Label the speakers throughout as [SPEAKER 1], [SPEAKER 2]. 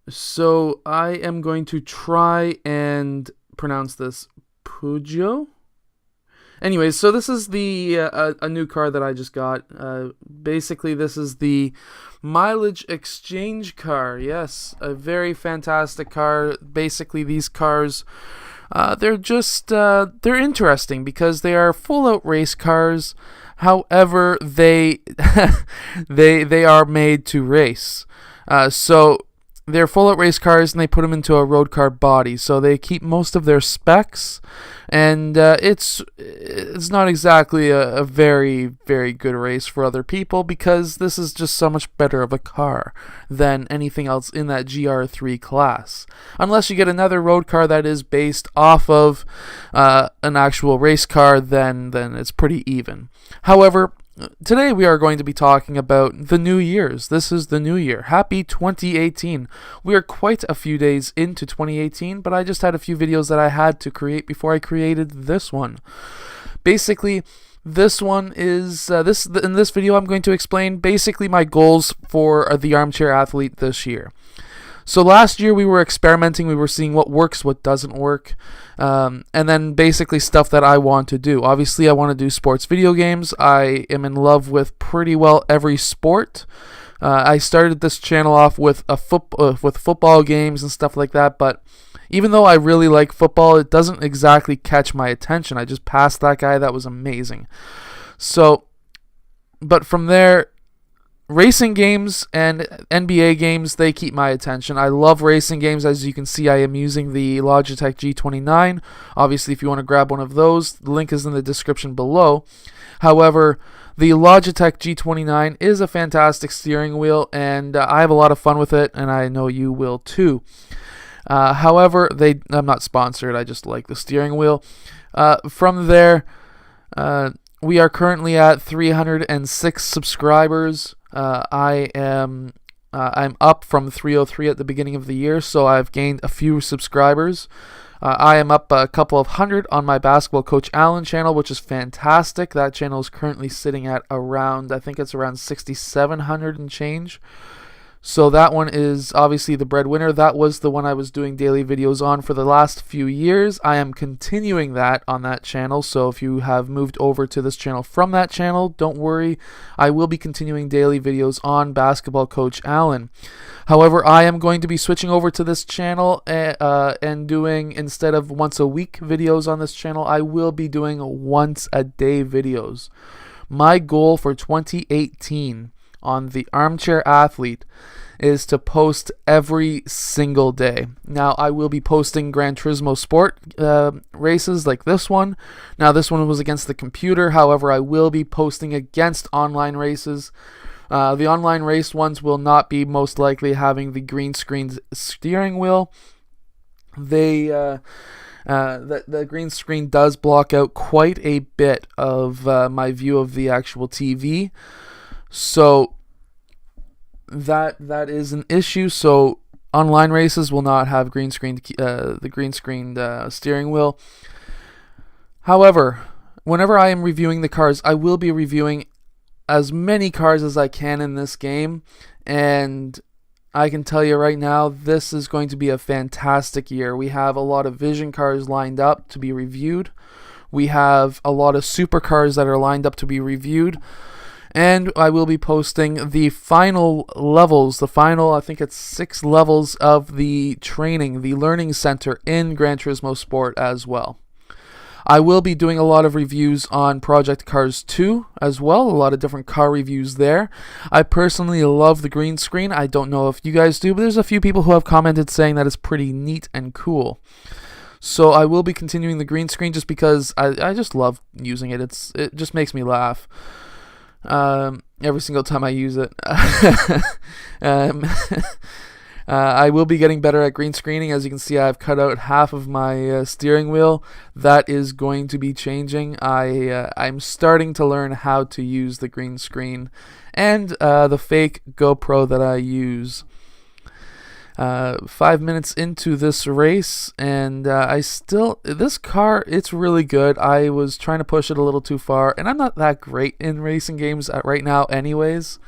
[SPEAKER 1] So I am going to try and pronounce this Peugeot. Anyways, so this is the a new car that I just got. Basically, this is the mileage exchange car. Yes, a very fantastic car. Basically, these cars, they're interesting because they are full out race cars. However, they they are made to race. So they're full out race cars and they put them into a road car body. So they keep most of their specs, and it's not exactly a very good race for other people because this is just so much better of a car than anything else in that GR3 class. Unless you get another road car that is based off of an actual race car, then it's pretty even. However, today we are going to be talking about the New Year's. This is the new year. Happy 2018. We are quite a few days into 2018, but I just had a few videos that I had to create before I created this one. Basically, this one is in this video I'm going to explain basically my goals for the ArmChair Athlete this year. So last year we were experimenting, we were seeing what works, what doesn't work, and then basically stuff that I want to do. Obviously I want to do sports video games. I am in love with pretty well every sport. I started this channel off with with football games and stuff like that, but even though I really like football, it doesn't exactly catch my attention. I just passed that guy, that was amazing. So, but from there, racing games and NBA games, they keep my attention. I love racing games. As you can see, I am using the Logitech G29. Obviously, if you want to grab one of those, the link is in the description below. However, the Logitech G29 is a fantastic steering wheel, and I have a lot of fun with it, and I know you will too. However, I'm not sponsored. I just like the steering wheel. From there, we are currently at 306 subscribers. I'm up from 303 at the beginning of the year, so I've gained a few subscribers. I am up a couple of hundred on my Basketball Coach Allen channel, which is fantastic. That channel is currently sitting at around, I think it's around 6,700 and change. So that one is obviously the breadwinner. That was the one I was doing daily videos on for the last few years. I am continuing that on that channel. So if you have moved over to this channel from that channel, don't worry. I will be continuing daily videos on Basketball Coach Allen. However, I am going to be switching over to this channel and doing, instead of once a week videos on this channel, I will be doing once a day videos. My goal for 2018 on the ArmChair Athlete is to post every single day. Now, I will be posting Gran Turismo Sport races like this one. Now, this one was against the computer. However, I will be posting against online races. The online race ones will not be most likely having the green screen steering wheel. The green screen does block out quite a bit of my view of the actual TV. So that is an issue. So online races will not have the green screened steering wheel. However, whenever I am reviewing the cars, I will be reviewing as many cars as I can in this game, and I can tell you right now, this is going to be a fantastic year. We have a lot of vision cars lined up to be reviewed. We have a lot of supercars that are lined up to be reviewed. And I will be posting the final levels, I think it's 6 levels of the training, the learning center in Gran Turismo Sport as well. I will be doing a lot of reviews on Project Cars 2 as well, a lot of different car reviews there. I personally love the green screen. I don't know if you guys do, but there's a few people who have commented saying that it's pretty neat and cool. So I will be continuing the green screen just because I just love using it. It just makes me laugh. Every single time I use it. I will be getting better at green screening. As you can see, I've cut out half of my steering wheel. That is going to be changing. I'm starting to learn how to use the green screen and the fake GoPro that I use. 5 minutes into this race, and this car, it's really good. I was trying to push it a little too far, and I'm not that great in racing games right now anyways.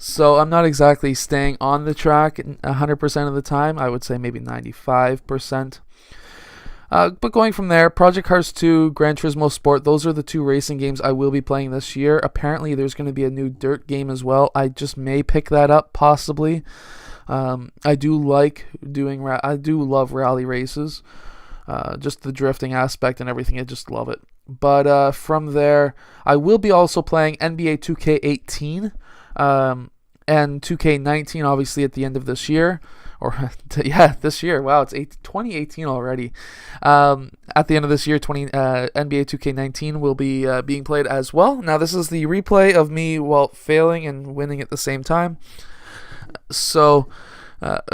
[SPEAKER 1] So I'm not exactly staying on the track 100% of the time. I would say maybe 95%. But going from there, Project Cars 2, Gran Turismo Sport, those are the two racing games I will be playing this year. Apparently, there's going to be a new dirt game as well. I just may pick that up, possibly. I do love rally races. Just the drifting aspect and everything, I just love it. But from there, I will be also playing NBA 2K18 and 2K19, obviously, at the end of this year. Or, yeah, this year. Wow, it's 2018 already. At the end of this year, NBA 2K19 will be being played as well. Now, this is the replay of me, failing and winning at the same time. So,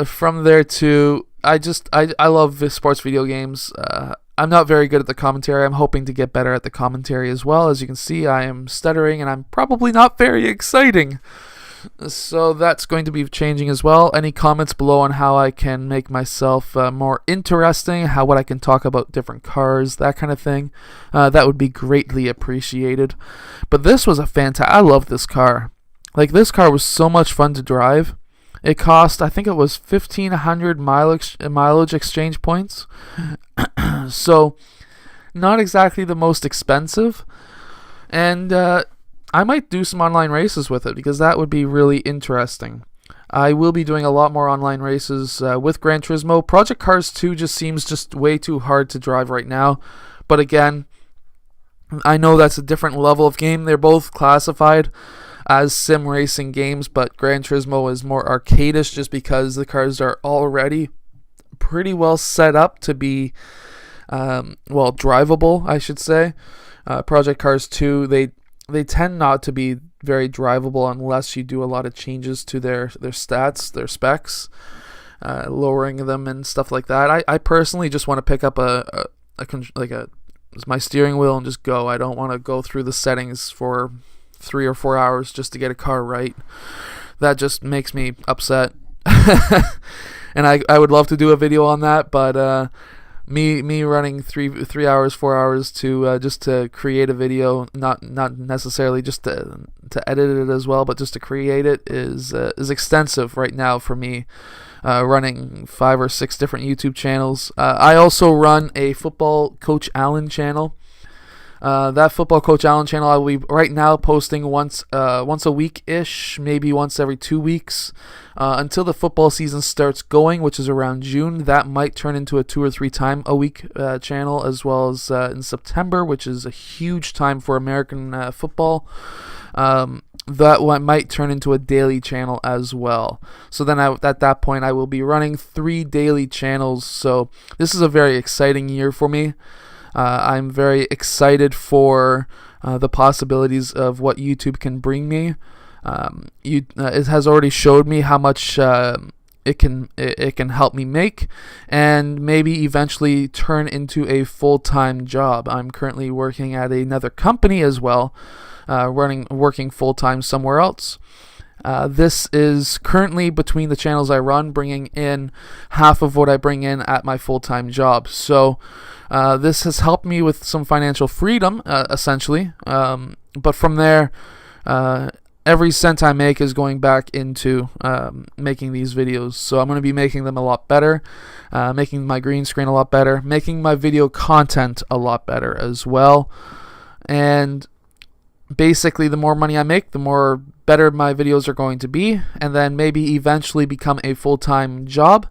[SPEAKER 1] from there to... I love sports video games. I'm not very good at the commentary. I'm hoping to get better at the commentary as well. As you can see, I am stuttering and I'm probably not very exciting. So that's going to be changing as well. Any comments below on how I can make myself more interesting, what I can talk about different cars, that kind of thing, that would be greatly appreciated. But this was I love this car. Like, this car was so much fun to drive. It cost, I think it was 1,500 mileage exchange points. So, not exactly the most expensive. And I might do some online races with it, because that would be really interesting. I will be doing a lot more online races with Gran Turismo. Project Cars 2 just seems way too hard to drive right now. But again, I know that's a different level of game. They're both classified as sim racing games, but Gran Turismo is more arcadish just because the cars are already pretty well set up to be, drivable, I should say. Project Cars 2, they tend not to be very drivable unless you do a lot of changes to their stats, their specs, lowering them and stuff like that. I personally just want to pick up my steering wheel and just go. I don't want to go through the settings for 3 or 4 hours just to get a car right. That just makes me upset. And I would love to do a video on that, but me running 3 hours, 4 hours to just to create a video, not necessarily just to edit it as well, but just to create it is extensive right now for me. Running 5 or 6 different YouTube channels. I also run a Football Coach Allen channel. That Football Coach Allen channel, I will be right now posting once a week-ish, maybe once every 2 weeks, until the football season starts going, which is around June. That might turn into a 2 or 3 time a week channel, as well as in September, which is a huge time for American football. That one might turn into a daily channel as well. So then at that point, I will be running 3 daily channels. So this is a very exciting year for me. I'm very excited for the possibilities of what YouTube can bring me. It has already showed me how much it can help me make, and maybe eventually turn into a full-time job. I'm currently working at another company as well, working full-time somewhere else. This is currently, between the channels I run, bringing in half of what I bring in at my full-time job. So this has helped me with some financial freedom, essentially. But from there, every cent I make is going back into making these videos. So I'm going to be making them a lot better, making my green screen a lot better, making my video content a lot better as well. And basically, the more money I make, the more better my videos are going to be, and then maybe eventually become a full-time job.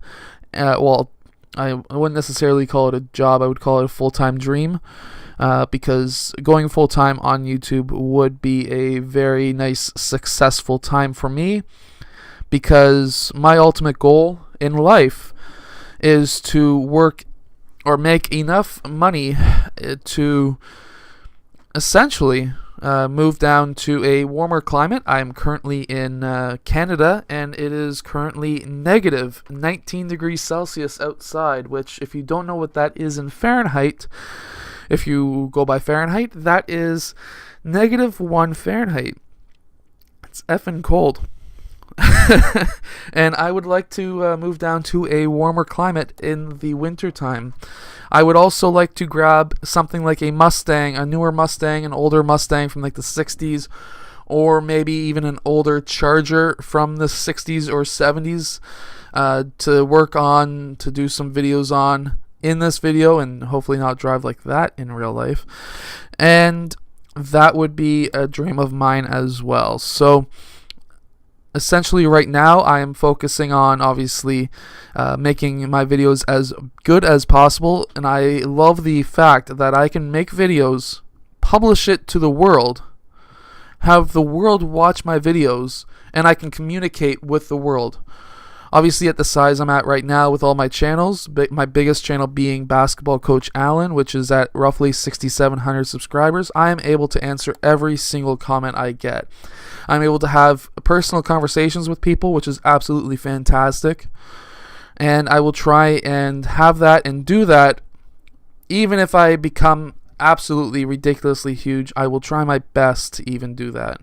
[SPEAKER 1] I wouldn't necessarily call it a job. I would call it a full-time dream, because going full-time on YouTube would be a very nice, successful time for me, because my ultimate goal in life is to work or make enough money to essentially move down to a warmer climate. I'm currently in Canada, and it is currently negative 19 degrees Celsius outside, which, if you don't know what that is in Fahrenheit, if you go by Fahrenheit, that is -1 Fahrenheit. It's effing cold. And I would like to move down to a warmer climate in the winter time. I would also like to grab something like a Mustang, a newer Mustang, an older Mustang from like the 60s, or maybe even an older Charger from the 60s or 70s to work on, to do some videos on in this video, and hopefully not drive like that in real life. And that would be a dream of mine as well. So essentially right now I am focusing on obviously making my videos as good as possible, and I love the fact that I can make videos, publish it to the world, have the world watch my videos, and I can communicate with the world. Obviously at the size I'm at right now with all my channels, my biggest channel being Basketball Coach Allen, which is at roughly 6,700 subscribers, I am able to answer every single comment I get. I'm able to have personal conversations with people, which is absolutely fantastic. And I will try and have that and do that. Even if I become absolutely ridiculously huge, I will try my best to even do that.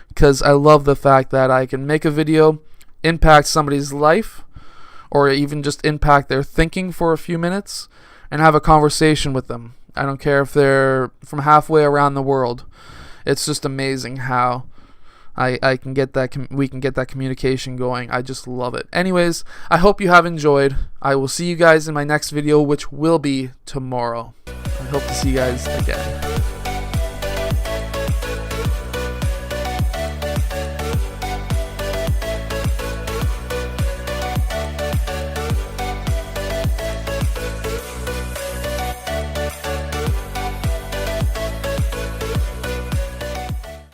[SPEAKER 1] Because I love the fact that I can make a video, impact somebody's life, or even just impact their thinking for a few minutes, and have a conversation with them. I don't care if they're from halfway around the world. It's just amazing how I can get that we can get that communication going. I just love it. Anyways, I hope you have enjoyed. I will see you guys in my next video, which will be tomorrow. I hope to see you guys again.